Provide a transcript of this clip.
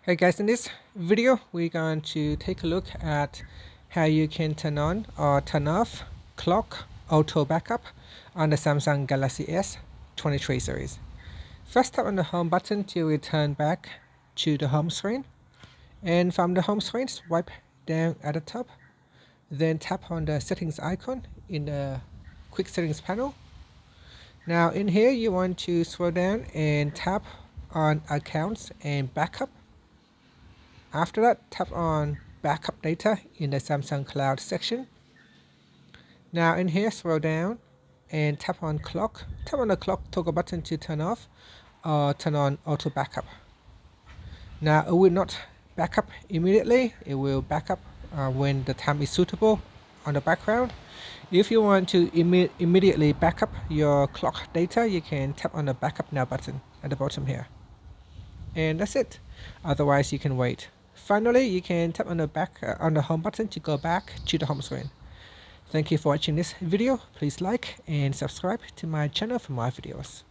Hey guys, in this video we're going to take a look at how you can turn on or turn off clock auto backup on the Samsung Galaxy S23 series. First, tap on the home button to return back to the home screen, and from the home screen swipe down at the top, then tap on the settings icon in the quick settings panel. Now in here you want to scroll down and tap on accounts and backup. After that, tap on backup data in the Samsung Cloud section. Now in here, scroll down and tap on clock. Tap on the clock toggle button to turn off or turn on auto backup. Now it will not backup immediately. It will backup when the time is suitable on the background. If you want to immediately backup your clock data, you can tap on the backup now button at the bottom here. And that's it. Otherwise you can wait. Finally, you can tap on the home button to go back to the home screen. Thank you for watching this video. Please like and subscribe to my channel for more videos.